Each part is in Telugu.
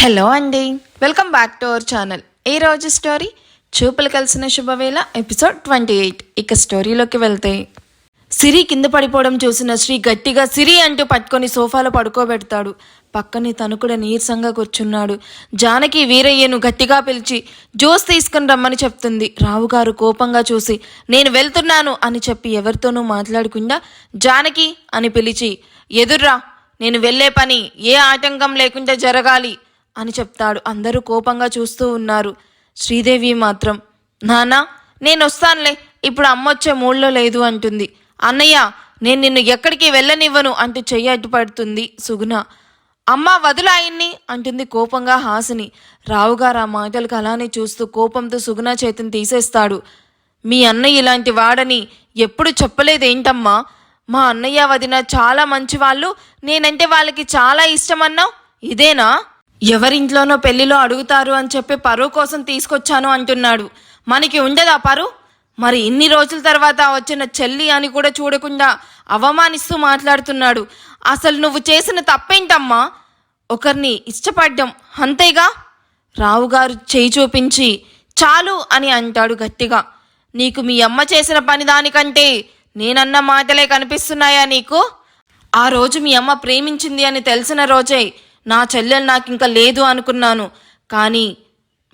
హలో అండి, welcome back to our channel. ఈ రోజు స్టోరీ చూపులు కలిసిన శుభవేళ ఎపిసోడ్ 28. ఇక స్టోరీలోకి వెళ్తే, సిరి కింద పడిపోవడం చూసిన శ్రీ గట్టిగా సిరి అంటూ పట్టుకొని సోఫాలో పడుకోబెడతాడు. పక్కనే తను కూడా నీరసంగా కూర్చున్నాడు. జానకి వీరయ్యను గట్టిగా పిలిచి జ్యూస్ తీసుకుని రమ్మని చెప్తుంది. రావుగారు కోపంగా చూసి నేను వెళ్తున్నాను అని చెప్పి ఎవరితోనూ మాట్లాడకుండా జానకి అని పిలిచి ఎదుర్రా, నేను వెళ్ళే పని ఏ ఆటంకం లేకుండా జరగాలి అని చెప్తాడు. అందరూ కోపంగా చూస్తూ ఉన్నారు. శ్రీదేవి మాత్రం నాన్న నేను వస్తానులే, ఇప్పుడు అమ్మొచ్చే మూడ్లో లేదు అంటుంది. అన్నయ్య నేను నిన్ను ఎక్కడికి వెళ్ళనివ్వను అంటూ చెయ్యి అడ్డుపడుతుంది సుగుణ. అమ్మ వదులు ఆయన్ని అంటుంది కోపంగా హాసిని. రావుగారు ఆ మాటలకు అలానే చూస్తూ కోపంతో సుగుణ చేతిని తీసేస్తాడు. మీ అన్నయ్య ఇలాంటి వాడని ఎప్పుడు చెప్పలేదేంటమ్మా? మా అన్నయ్య వదిన చాలా మంచివాళ్ళు, నేనంటే వాళ్ళకి చాలా ఇష్టమన్నావు, ఇదేనా? ఎవరింట్లోనో పెళ్లిలో అడుగుతారు అని చెప్పి పరువు కోసం తీసుకొచ్చాను అంటున్నాడు. మనకి ఉండదా పరువు? మరి ఇన్ని రోజుల తర్వాత వచ్చిన చెల్లి అని కూడా చూడకుండా అవమానిస్తూ మాట్లాడుతున్నాడు. అసలు నువ్వు చేసిన తప్పేంటమ్మా? ఒకరిని ఇష్టపడ్డం అంతేగా? రావుగారు చేయి చూపించి చాలు అని అంటాడు గట్టిగా. నీకు మీ అమ్మ చేసిన పని దానికంటే నేనన్న మాటలే కనిపిస్తున్నాయా నీకు? ఆ రోజు మీ అమ్మ ప్రేమించింది అని తెలిసిన రోజే నా చెల్లెలు నాకు ఇంకా లేదు అనుకున్నాను. కానీ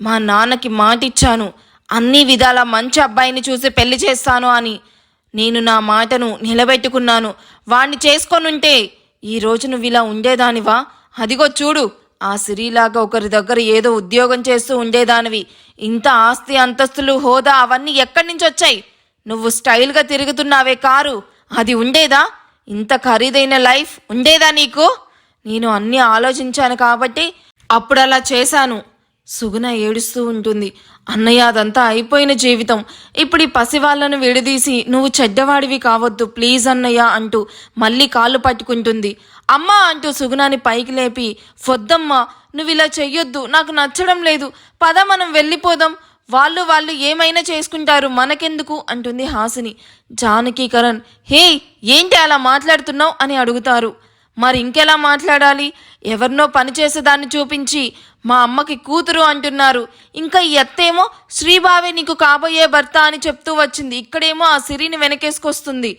మా నాన్నకి మాటిచ్చాను, అన్ని విధాల మంచి అబ్బాయిని చూసి పెళ్లి చేస్తాను అని. నేను నా మాటను నిలబెట్టుకున్నాను. వాణ్ణి చేసుకొనుంటే ఈ రోజు నువ్వు ఇలా ఉండేదానివా? అదిగో చూడు, ఆ సిరిలాగా ఒకరి దగ్గర ఏదో ఉద్యోగం చేస్తూ ఉండేదానివి. ఇంత ఆస్తి అంతస్తులు హోదా అవన్నీ ఎక్కడి నుంచి వచ్చాయి? నువ్వు స్టైల్గా తిరుగుతున్నావే కారు, అది ఉండేదా? ఇంత ఖరీదైన లైఫ్ ఉండేదా నీకు? నేను అన్నీ ఆలోచించాను కాబట్టి అప్పుడు అలా చేశాను. సుగుణ ఏడుస్తూ ఉంటుంది. అన్నయ్య అదంతా అయిపోయిన జీవితం. ఇప్పుడు ఈ పసివాళ్లను విడదీసి నువ్వు చెడ్డవాడివి కావద్దు ప్లీజ్ అన్నయ్య అంటూ మళ్ళీ కాళ్ళు పట్టుకుంటుంది. అమ్మా అంటూ సుగుణాన్ని పైకి లేపి వద్దమ్మా, నువ్వు ఇలా చెయ్యొద్దు, నాకు నచ్చడం లేదు, పద మనం వెళ్ళిపోదాం, వాళ్ళు ఏమైనా చేసుకుంటారు, మనకెందుకు అంటుంది హాసిని. జానకి కరణ్ హే ఏంటి అలా మాట్లాడుతున్నావు అని అడుగుతారు. మరి ఇంకెలా మాట్లాడాలి? ఎవరినో పనిచేసేదాన్ని చూపించి మా అమ్మకి కూతురు అంటున్నారు. ఇంకా ఈ అత్తేమో శ్రీబావే నీకు కాబోయే భర్త అని చెప్తూ వచ్చింది. ఇక్కడేమో ఆ సిరిని వెనకేసుకొస్తుంది.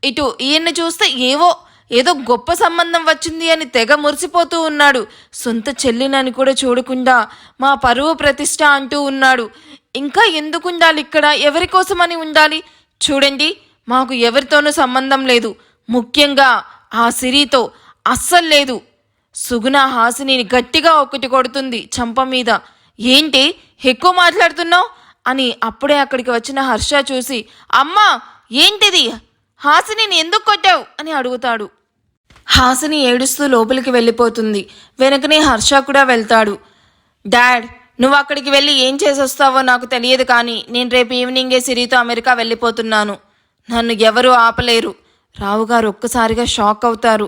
ఇటు ఈయన్ని చూస్తే ఏదో గొప్ప సంబంధం వచ్చింది అని తెగ మురిసిపోతూ ఉన్నాడు. సొంత చెల్లినని కూడా చూడకుండా మా పరువు ప్రతిష్ట అంటూ ఉన్నాడు. ఇంకా ఎందుకు ఉండాలి ఇక్కడ? ఎవరి కోసమని ఉండాలి? చూడండి, మాకు ఎవరితోనూ సంబంధం లేదు, ముఖ్యంగా ఆ సిరితో అస్సలు లేదు. సుగుణ హాసినిని గట్టిగా ఒకటి కొడుతుంది చంప మీద. ఏంటి ఎక్కువ మాట్లాడుతున్నావు అని అప్పుడే అక్కడికి వచ్చిన హర్ష చూసి అమ్మా ఏంటిది, హాసినిని ఎందుకు కొట్టావు అని అడుగుతాడు. హాసిని ఏడుస్తూ లోపలికి వెళ్ళిపోతుంది. వెనకనే హర్ష కూడా వెళ్తాడు. డాడ్ నువ్వు అక్కడికి వెళ్ళి ఏం చేసొస్తావో నాకు తెలియదు, కానీ నేను రేపు ఈవినింగే సిరితో అమెరికా వెళ్ళిపోతున్నాను. నన్ను ఎవరూ ఆపలేరు. రావుగారు ఒక్కసారిగా షాక్ అవుతారు.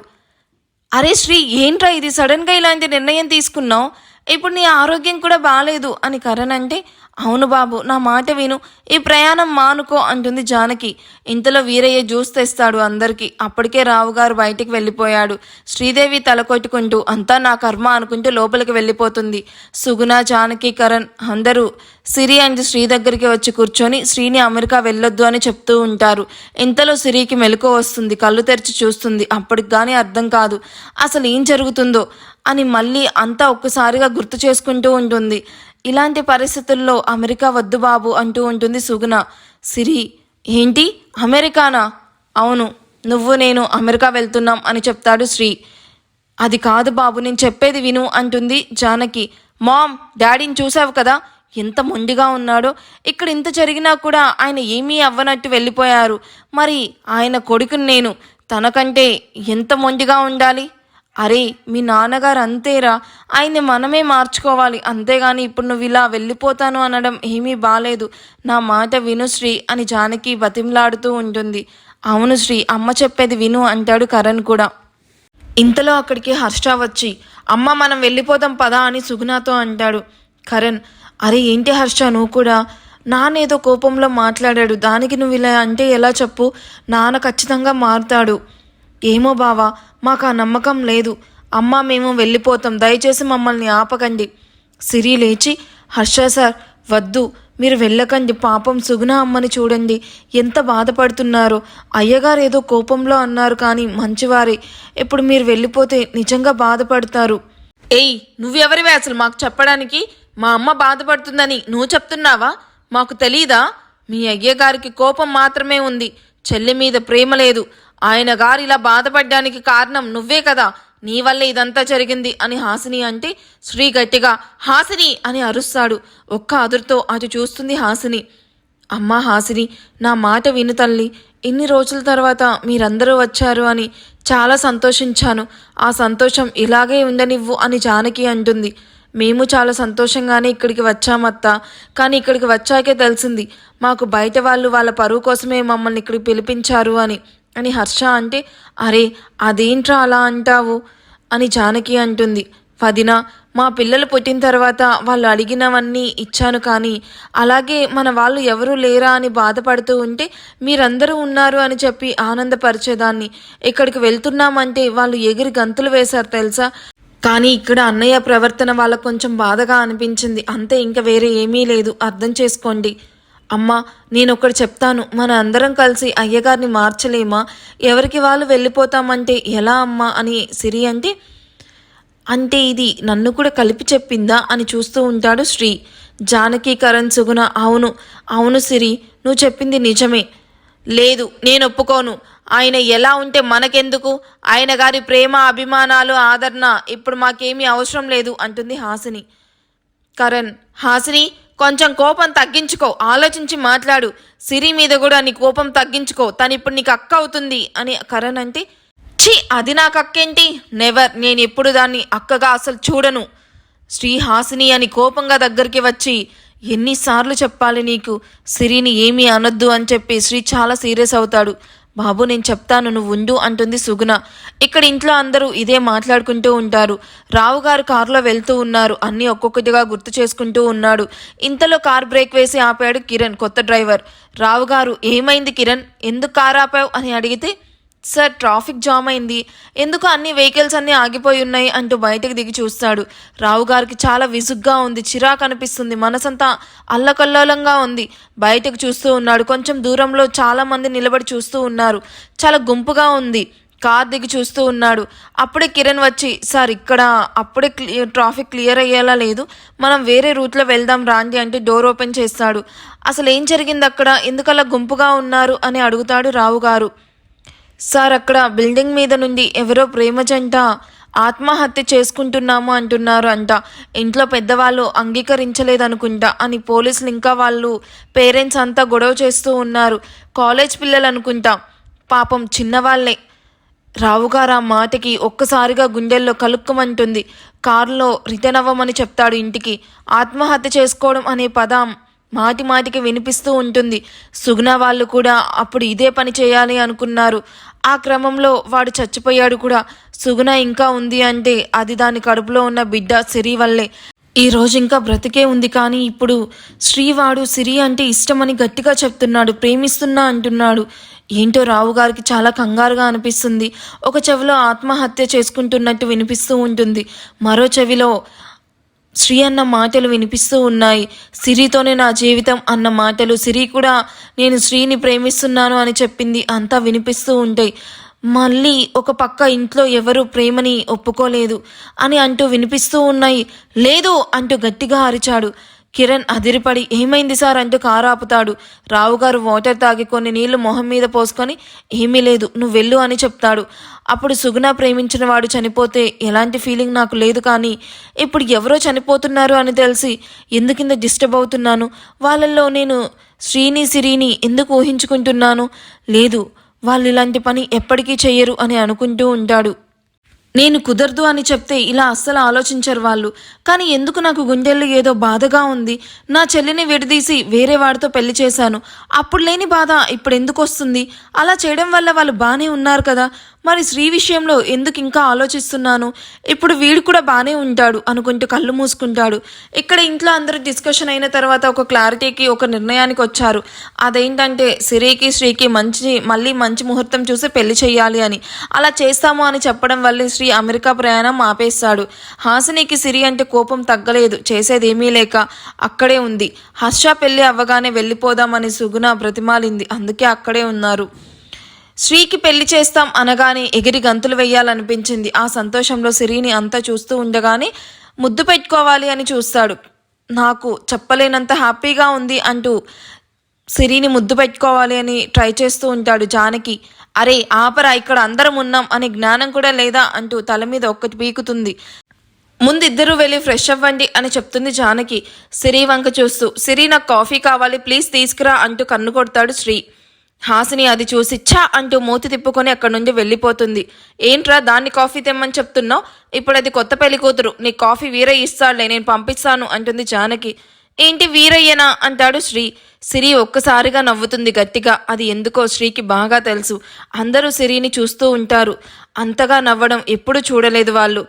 అరే శ్రీ ఏంట్రా ఇది, సడన్గా ఇలాంటి నిర్ణయం తీసుకున్నావు? ఇప్పుడు నీ ఆరోగ్యం కూడా బాగాలేదు అని కరణ్ అంటే అవును బాబు నా మాట విను, ఈ ప్రయాణం మానుకో అంటుంది జానకి. ఇంతలో వీరయ్య జ్యూస్ తెస్తాడు అందరికీ. అప్పటికే రావుగారు బయటికి వెళ్ళిపోయాడు. శ్రీదేవి తలకొట్టుకుంటూ అంతా నా కర్మ అనుకుంటూ లోపలికి వెళ్ళిపోతుంది. సుగుణ జానకి కరణ్ అందరూ సిరి అండ్ శ్రీ దగ్గరికి వచ్చి కూర్చొని శ్రీని అమెరికా వెళ్ళొద్దు అని చెప్తూ ఉంటారు. ఇంతలో సిరికి మెలకు వస్తుంది. కళ్ళు తెరిచి చూస్తుంది. అప్పటికి కానీ అర్థం కాదు అసలు ఏం జరుగుతుందో అని. మళ్ళీ అంతా ఒక్కసారిగా గుర్తు చేసుకుంటూ ఉంటుంది. ఇలాంటి పరిస్థితుల్లో అమెరికా వద్దు బాబు అంటూ ఉంటుంది సుగుణ. సిరి ఏంటి అమెరికానా? అవును, నువ్వు నేను అమెరికా వెళ్తున్నాం అని చెప్తాడు శ్రీ. అది కాదు బాబు నేను చెప్పేది విను అంటుంది జానకి. మామ్ డాడీని చూసావు కదా ఎంత మొండిగా ఉన్నాడో. ఇక్కడ ఇంత జరిగినా కూడా ఆయన ఏమీ అవ్వనట్టు వెళ్ళిపోయారు. మరి ఆయన కొడుకుని నేను, తనకంటే ఎంత మొండిగా ఉండాలి? అరే మీ నాన్నగారు అంతేరా, ఆయన్ని మనమే మార్చుకోవాలి, అంతేగాని ఇప్పుడు నువ్వు ఇలా వెళ్ళిపోతాను అనడం ఏమీ బాలేదు. నా మాట విను శ్రీ అని జానకి బతిమలాడుతూ ఉంటుంది. అవును శ్రీ అమ్మ చెప్పేది విను అంటాడు కరణ్ కూడా. ఇంతలో అక్కడికి హర్ష వచ్చి అమ్మ మనం వెళ్ళిపోదాం పదా అని సుగుణతో అంటాడు. కరణ్ అరే ఏంటి హర్ష నువ్వు కూడా? నాన్నేదో కోపంలో మాట్లాడాడు, దానికి నువ్వు ఇలా అంటే ఎలా చెప్పు? నాన్న ఖచ్చితంగా మారుతాడు. ఏమో బావా మాకు ఆ నమ్మకం లేదు. అమ్మ మేము వెళ్ళిపోతాం, దయచేసి మమ్మల్ని ఆపకండి. సిరి లేచి, హర్ష సార్ వద్దు, మీరు వెళ్ళకండి, పాపం సుగుణ అమ్మని చూడండి ఎంత బాధపడుతున్నారో. అయ్యగారు ఏదో కోపంలో అన్నారు కానీ మంచివారే, ఇప్పుడు మీరు వెళ్ళిపోతే నిజంగా బాధపడతారు. ఏయ్, నువ్వెవరివే అసలు మాకు చెప్పడానికి? మా అమ్మ బాధపడుతుందని నువ్వు చెప్తున్నావా? మాకు తెలీదా? మీ అయ్యగారికి కోపం మాత్రమే ఉంది, చెల్లి మీద ప్రేమ లేదు. ఆయన గారు ఇలా బాధపడ్డానికి కారణం నువ్వే కదా, నీ వల్లే ఇదంతా జరిగింది అని హాసిని అంటే శ్రీ గట్టిగా హాసిని అని అరుస్తాడు. ఒక్క అదురుతో అటు చూస్తుంది హాసిని. అమ్మా హాసిని, నా మాట విను తల్లి. ఇన్ని రోజుల తర్వాత మీరందరూ వచ్చారు అని చాలా సంతోషించాను. ఆ సంతోషం ఇలాగే ఉండనివ్వు అని జానకి అంటుంది. మేము చాలా సంతోషంగానే ఇక్కడికి వచ్చామత్తా, కానీ ఇక్కడికి వచ్చాకే తెలిసింది మాకు బయట వాళ్ళు వాళ్ళ పరువు కోసమే మమ్మల్ని ఇక్కడికి పిలిపించారు అని హర్ష అంటే, అరే అదేంట్రా అలా అంటావు అని జానకి అంటుంది. వదినా, మా పిల్లలు పుట్టిన తర్వాత వాళ్ళు అడిగినవన్నీ ఇచ్చాను, కానీ అలాగే మన వాళ్ళు ఎవరూ లేరా అని బాధపడుతూ ఉంటే మీరందరూ ఉన్నారు అని చెప్పి ఆనందపరిచేదాన్ని. ఇక్కడికి వెళ్తున్నామంటే వాళ్ళు ఎగిరి గంతులు వేశారు తెలుసా. కానీ ఇక్కడ అన్నయ్య ప్రవర్తన వాళ్ళకు కొంచెం బాధగా అనిపించింది అంతే, ఇంకా వేరే ఏమీ లేదు, అర్థం చేసుకోండి. అమ్మా, నేనొకటి చెప్తాను, మన అందరం కలిసి అయ్యగారిని మార్చలేమా? ఎవరికి వాళ్ళు వెళ్ళిపోతామంటే ఎలా అమ్మా అని సిరి అంటే ఇది నన్ను కూడా కలిపి చెప్పిందా అని చూస్తూ ఉంటాడు శ్రీ. జానకి, కరణ్, సుగుణ అవును అవును సిరి, నువ్వు చెప్పింది నిజమే. లేదు, నేను ఒప్పుకోను. ఆయన ఎలా ఉంటే మనకెందుకు? ఆయన గారి ప్రేమ, అభిమానాలు, ఆదరణ ఇప్పుడు మాకేమీ అవసరం లేదు అంటుంది హాసిని. కరణ్, హాసిని కొంచెం కోపం తగ్గించుకో, ఆలోచించి మాట్లాడు. సిరి మీద కూడా నీ కోపం తగ్గించుకో, తను ఇప్పుడు నీకు అక్క అవుతుంది అని కరణ్ అంటే, ఛీ అది నాకు అక్కేంటి? నెవర్, నేను ఎప్పుడు దాన్ని అక్కగా అసలు చూడను. శ్రీ హాసిని అని కోపంగా దగ్గరికి వచ్చి, ఎన్నిసార్లు చెప్పాలి నీకు సిరిని ఏమీ అనొద్దు అని చెప్పి శ్రీ చాలా సీరియస్ అవుతాడు. బాబు నేను చెప్తాను, నువ్వు ఉండు అంటుంది సుగుణ. ఇక్కడ ఇంట్లో అందరూ ఇదే మాట్లాడుకుంటూ ఉంటారు. రావు గారు కారులో వెళ్తూ ఉన్నారు, అన్నీ ఒక్కొక్కటిగా గుర్తు చేసుకుంటూ ఉన్నాడు. ఇంతలో కార్ బ్రేక్ వేసి ఆపాడు కిరణ్, కొత్త డ్రైవర్. రావు గారు, ఏమైంది కిరణ్, ఎందుకు కారు ఆపావు అని అడిగితే, సార్ ట్రాఫిక్ జామ్ అయింది, ఎందుకు అన్ని వెహికల్స్ అన్నీ ఆగిపోయి ఉన్నాయి అంటూ బయటకు దిగి చూస్తాడు. రావు గారికి చాలా విసుగ్గా ఉంది, చిరాకు అనిపిస్తుంది, మనసంతా అల్లకల్లోలంగా ఉంది. బయటకు చూస్తూ ఉన్నాడు. కొంచెం దూరంలో చాలా మంది నిలబడి చూస్తూ ఉన్నారు, చాలా గుంపుగా ఉంది. కార్ దిగి చూస్తూ ఉన్నాడు. అప్పుడే కిరణ్ వచ్చి, సార్ ఇక్కడ అప్పుడే ట్రాఫిక్ క్లియర్ అయ్యేలా లేదు, మనం వేరే రూట్లో వెళ్దాం రాండి అంటే డోర్ ఓపెన్ చేస్తాడు. అసలు ఏం జరిగింది అక్కడ, ఎందుకలా గుంపుగా ఉన్నారు అని అడుగుతాడు రావు గారు. సార్ అక్కడ బిల్డింగ్ మీద నుండి ఎవరో ప్రేమ జంట ఆత్మహత్య చేసుకుంటున్నాము అంటున్నారు అంట, ఇంట్లో పెద్దవాళ్ళు అంగీకరించలేదనుకుంటా అని పోలీసులు ఇంకా వాళ్ళు పేరెంట్స్ అంతా గొడవ చేస్తూ ఉన్నారు. కాలేజ్ పిల్లలు అనుకుంటా, పాపం చిన్నవాళ్లే. రావుగారు ఆ మాటకి ఒక్కసారిగా గుండెల్లో కలుక్కుమంటుంది. కారులో రిటర్న్ అవ్వమని చెప్తాడు ఇంటికి. ఆత్మహత్య చేసుకోవడం అనే పదం మాటి మాటికి వినిపిస్తూ ఉంటుంది. సుగుణ వాళ్ళు కూడా అప్పుడు ఇదే పని చేయాలి అనుకున్నారు. ఆ క్రమంలో వాడు చచ్చిపోయాడు కూడా. సుగుణ ఇంకా ఉంది అంటే అది దాని కడుపులో ఉన్న బిడ్డ సిరి వల్లే. ఈరోజు ఇంకా బ్రతికే ఉంది, కానీ ఇప్పుడు శ్రీవాడు సిరి అంటే ఇష్టమని గట్టిగా చెప్తున్నాడు, ప్రేమిస్తున్నా అంటున్నాడు. ఏంటో రావు గారికి చాలా కంగారుగా అనిపిస్తుంది. ఒక చెవిలో ఆత్మహత్య చేసుకుంటున్నట్టు వినిపిస్తూ ఉంటుంది, మరో చెవిలో శ్రీ అన్న మాటలు వినిపిస్తూ ఉన్నాయి. సిరితోనే నా జీవితం అన్న మాటలు, సిరి కూడా నేను శ్రీని ప్రేమిస్తున్నాను అని చెప్పింది, అంతా వినిపిస్తూ ఉంటాయి. మళ్ళీ ఒక పక్క ఇంట్లో ఎవరు ప్రేమని ఒప్పుకోలేదు అని అంటూ వినిపిస్తూ ఉన్నాయి. లేదు అంటూ గట్టిగా అరిచాడు. కిరణ్ అదిరిపడి, ఏమైంది సార్ అంటూ కారు ఆపుతాడు. రావుగారు వాటర్ తాగి కొన్ని నీళ్లు మొహం మీద పోసుకొని, ఏమీ లేదు నువ్వు వెళ్ళు అని చెప్తాడు. అప్పుడు సుగుణ ప్రేమించిన వాడు చనిపోతే ఎలాంటి ఫీలింగ్ నాకు లేదు, కానీ ఇప్పుడు ఎవరో చనిపోతున్నారు అని తెలిసి ఎందుకింత డిస్టర్బ్ అవుతున్నాను, వాళ్ళల్లో నేను శ్రీని సిరిని ఎందుకు ఊహించుకుంటున్నాను, లేదు వాళ్ళు ఇలాంటి పని ఎప్పటికీ చెయ్యరు అని అనుకుంటూ ఉంటాడు. నేను కుదరదు అని చెప్తే ఇలా అస్సలు ఆలోచించరు వాళ్ళు, కానీ ఎందుకు నాకు గుండెల్లో ఏదో బాధగా ఉంది. నా చెల్లిని విడదీసి వేరే వాడితో పెళ్లి చేశాను, అప్పుడు లేని బాధ ఇప్పుడు ఎందుకు వస్తుంది? అలా చేయడం వల్ల వాళ్ళు బాగానే ఉన్నారు కదా, మరి శ్రీ విషయంలో ఎందుకు ఇంకా ఆలోచిస్తున్నాను? ఇప్పుడు వీడు కూడా బాగానే ఉంటాడు అనుకుంటూ కళ్ళు మూసుకుంటాడు. ఇక్కడ ఇంట్లో అందరూ డిస్కషన్ అయిన తర్వాత ఒక క్లారిటీకి, ఒక నిర్ణయానికి వచ్చారు. అదేంటంటే సిరికి శ్రీకి మళ్ళీ మంచి ముహూర్తం చూసి పెళ్లి చేయాలి అని. అలా చేస్తాము అని చెప్పడం వల్లే శ్రీ శ్రీ అమెరికా ప్రయాణం ఆపేస్తాడు. హాసినికి సిరి అంటే కోపం తగ్గలేదు. చేసేదేమీ లేక అక్కడే ఉంది. హర్ష పెళ్లి అవ్వగానే వెళ్ళిపోదామని సుగుణ బ్రతిమాలింది. అందుకే అక్కడే ఉన్నారు. శ్రీకి పెళ్లి చేస్తాం అనగానే ఎగిరి గంతులు వెయ్యాలనిపించింది. ఆ సంతోషంలో సిరిని అంతా చూస్తూ ఉండగానే ముద్దు పెట్టుకోవాలి అని చూస్తాడు. నాకు చెప్పలేనంత హ్యాపీగా ఉంది అంటూ సిరిని ముద్దు పెట్టుకోవాలి అని ట్రై చేస్తూ ఉంటాడు. జానకి అరే ఆపరా, ఇక్కడ అందరం ఉన్నాం అనే జ్ఞానం కూడా లేదా అంటూ తల మీద ఒక్కటి పీకుతుంది. ముందు ఇద్దరు వెళ్ళి ఫ్రెష్ అవ్వండి అని చెప్తుంది జానకి సిరి వంక చూస్తూ. సిరి నాకు కాఫీ కావాలి ప్లీజ్ తీసుకురా అంటూ కన్ను కొడతాడు శ్రీ. హాసిని అది చూసి ఛా అంటూ మూతి తిప్పుకొని అక్కడి నుండి వెళ్ళిపోతుంది. ఏంట్రా దాన్ని కాఫీ తెమ్మని చెప్తున్నావు? ఇప్పుడు అది కొత్త పెళ్లి కూతురు, నీ కాఫీ వీరయ్య ఇస్తాడులే, నేను పంపిస్తాను అంటుంది జానకి. ఏంటి వీరయ్యనా అంటాడు శ్రీ. సిరి ఒక్కసారిగా నవ్వుతుంది గట్టిగా. అది ఎందుకో శ్రీకి బాగా తెలుసు. అందరూ సిరిని చూస్తూ ఉంటారు. అంతగా నవ్వడం ఎప్పుడు చూడలేదు వాళ్ళు.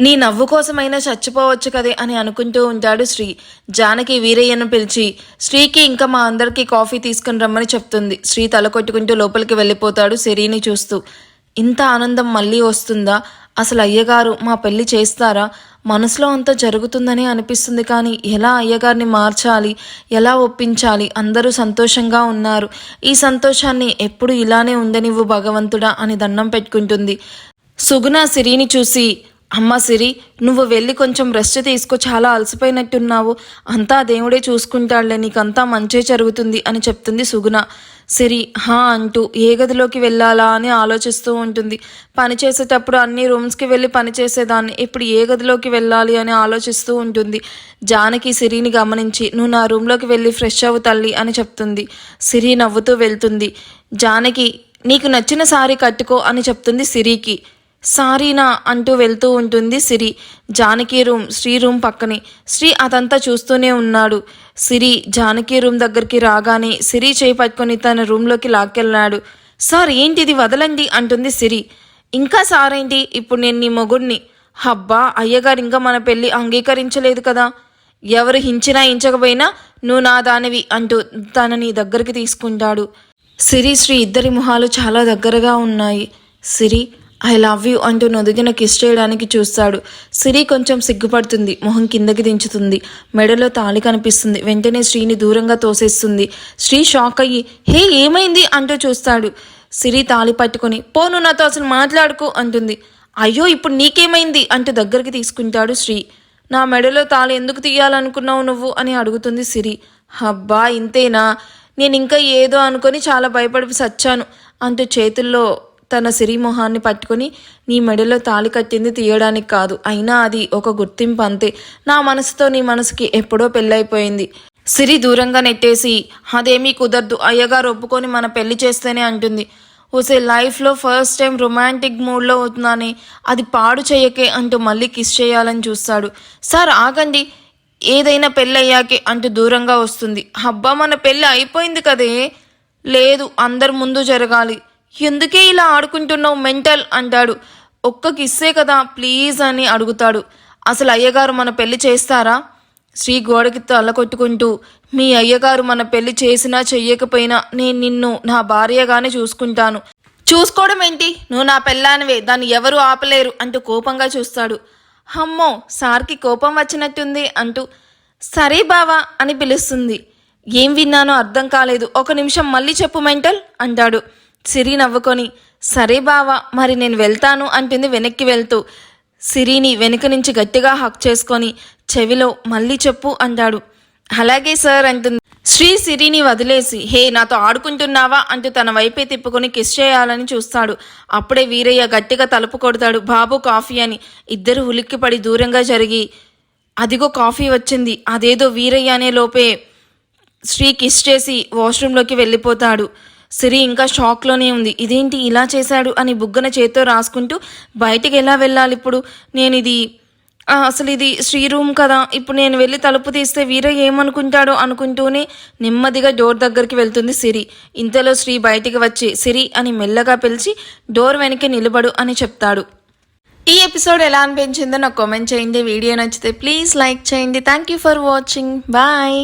నీ నవ్వు కోసమైనా చచ్చిపోవచ్చు కదే అని అనుకుంటూ ఉంటాడు శ్రీ. జానకి వీరయ్యను పిలిచి శ్రీకి ఇంకా మా అందరికీ కాఫీ తీసుకుని రమ్మని చెప్తుంది. శ్రీ తల కొట్టుకుంటూ లోపలికి వెళ్ళిపోతాడు సిరిని చూస్తూ. ఇంత ఆనందం మళ్ళీ వస్తుందా? అసలు అయ్యగారు మా పెళ్లి చేస్తారా? మనసులో అంతా జరుగుతుందని అనిపిస్తుంది, కానీ ఎలా అయ్యగారిని మార్చాలి, ఎలా ఒప్పించాలి? అందరూ సంతోషంగా ఉన్నారు. ఈ సంతోషాన్ని ఎప్పుడు ఇలానే ఉండనివ్వు భగవంతుడా అని దండం పెట్టుకుంటుంది. సుగుణ సిరిని చూసి అమ్మ సిరి, నువ్వు వెళ్ళి కొంచెం రెస్ట్ తీసుకో, చాలా అలసిపోయినట్టున్నావు. అంతా దేవుడే చూసుకుంటాడులే, నీకంతా మంచే జరుగుతుంది అని చెప్తుంది సుగుణ. సిరి హా అంటూ ఏ గదిలోకి వెళ్ళాలా అని ఆలోచిస్తూ ఉంటుంది. పని చేసేటప్పుడు అన్ని రూమ్స్కి వెళ్ళి పని చేసేదాన్ని, ఇప్పుడు ఏ గదిలోకి వెళ్ళాలి అని ఆలోచిస్తూ ఉంటుంది. జానకి సిరిని గమనించి నువ్వు నా రూమ్లోకి వెళ్ళి ఫ్రెష్ అవ్వు తల్లి అని చెప్తుంది. సిరి నవ్వుతూ వెళ్తుంది. జానకి నీకు నచ్చిన సారీ కట్టుకో అని చెప్తుంది సిరికి. సారీనా అంటూ వెళ్తూ ఉంటుంది సిరి. జానకి రూమ్ శ్రీ రూమ్ పక్కనే. శ్రీ అదంతా చూస్తూనే ఉన్నాడు. సిరి జానకి రూమ్ దగ్గరికి రాగానే సిరి చేయి పట్టుకొని తన రూమ్లోకి లాక్కెళ్ళాడు. సార్ ఏంటిది వదలండి అంటుంది సిరి. ఇంకా సారేంటి, ఇప్పుడు నేను నీ మొగుడిని. హబ్బా అయ్యగారు ఇంకా మన పెళ్ళి అంగీకరించలేదు కదా. ఎవరు హించినా హించకపోయినా నువ్వు నా దానివి అంటూ తనని దగ్గరికి తీసుకుంటాడు. సిరి శ్రీ ఇద్దరి మొహాలు చాలా దగ్గరగా ఉన్నాయి. సిరి ఐ లవ్ యూ అంటూ నొదిగిన కిస్ చేయడానికి చూస్తాడు. సిరి కొంచెం సిగ్గుపడుతుంది. మొహం కిందకి దించుతుంది. మెడలో తాళి కనిపిస్తుంది. వెంటనే శ్రీని దూరంగా తోసేస్తుంది. శ్రీ షాక్ అయ్యి హే ఏమైంది అంటూ చూస్తాడు. సిరి తాళి పట్టుకొని పోను నాతో అసలు మాట్లాడుకో అంటుంది. అయ్యో ఇప్పుడు నీకేమైంది అంటూ దగ్గరికి తీసుకుంటాడు శ్రీ. నా మెడలో తాళి ఎందుకు తీయాలనుకున్నావు నువ్వు అని అడుగుతుంది సిరి. అబ్బా ఇంతేనా, నేను ఇంకా ఏదో అనుకొని చాలా భయపడి సచ్చాను అంటూ చేతుల్లో తన సిరి మొహాన్ని పట్టుకొని నీ మెడలో తాళి కట్టింది తీయడానికి కాదు, అయినా అది ఒక గుర్తింపు అంతే. నా మనసుతో నీ మనసుకి ఎప్పుడో పెళ్ళైపోయింది. సిరి దూరంగా నెట్టేసి అదేమీ కుదరదు, అయ్యగారు ఒప్పుకొని మన పెళ్లి చేస్తేనే అంటుంది. ఓసే లైఫ్లో ఫస్ట్ టైం రొమాంటిక్ మూడ్లో అవుతున్నానే, అది పాడు చెయ్యకే అంటూ మళ్ళీ కిస్ చేయాలని చూస్తాడు. సార్ ఆగండి, ఏదైనా పెళ్ళి అయ్యాకే అంటూ దూరంగా వస్తుంది. అబ్బా మన పెళ్ళి అయిపోయింది కదే. లేదు అందరు ముందు జరగాలి. ఎందుకే ఇలా ఆడుకుంటున్నావు మెంటల్ అంటాడు. ఒక్క కిస్సే కదా ప్లీజ్ అని అడుగుతాడు. అసలు అయ్యగారు మన పెళ్లి చేస్తారా? శ్రీ గోడకి తల కొట్టుకుంటూ మీ అయ్యగారు మన పెళ్లి చేసినా చెయ్యకపోయినా నేను నిన్ను నా భార్యగానే చూసుకుంటాను. చూసుకోవడం ఏంటి, నువ్వు నా పెళ్ళానివే, దాన్ని ఎవరు ఆపలేరు అంటూ కోపంగా చూస్తాడు. అమ్మో సార్కి కోపం వచ్చినట్టుంది అంటూ సరే బావా అని పిలుస్తుంది. ఏం విన్నానో అర్థం కాలేదు, ఒక నిమిషం మళ్ళీ చెప్పు మెంటల్ అంటాడు. సిరి నవ్వుకొని సరే బావా మరి నేను వెళ్తాను అంటుంది వెనక్కి వెళ్తూ. సిరిని వెనుక నుంచి గట్టిగా హక్ చేసుకొని చెవిలో మళ్ళీ చెప్పు అంటాడు. అలాగే సార్ అంటుంది. శ్రీ సిరిని వదిలేసి హే నాతో ఆడుకుంటున్నావా అంటూ తన వైపే తిప్పుకొని కిస్ చేయాలని చూస్తాడు. అప్పుడే వీరయ్య గట్టిగా తలుపు కొడతాడు. బాబు కాఫీ అని. ఇద్దరు ఉలిక్కిపడి దూరంగా జరిగి అదిగో కాఫీ వచ్చింది. అదేదో వీరయ్య అనే లోపే శ్రీ కిస్ చేసి వాష్రూమ్లోకి వెళ్ళిపోతాడు. సిరి ఇంకా షాక్లోనే ఉంది. ఇదేంటి ఇలా చేశాడు అని బుగ్గన చేత్తో రాసుకుంటూ బయటికి ఎలా వెళ్ళాలి ఇప్పుడు నేను, ఇది అసలు ఇది శ్రీ రూమ్ కదా, ఇప్పుడు నేను వెళ్ళి తలుపు తీస్తే వీరయ్య ఏమనుకుంటాడో అనుకుంటూనే నెమ్మదిగా డోర్ దగ్గరికి వెళ్తుంది సిరి. ఇంతలో శ్రీ బయటికి వచ్చి సిరి అని మెల్లగా పిలిచి డోర్ వెనక్కి నిలబడు అని చెప్తాడు. ఈ ఎపిసోడ్ ఎలా అనిపించిందో నాకు కామెంట్ చేయండి. వీడియో నచ్చితే ప్లీజ్ లైక్ చేయండి. Thank you for watching. Bye.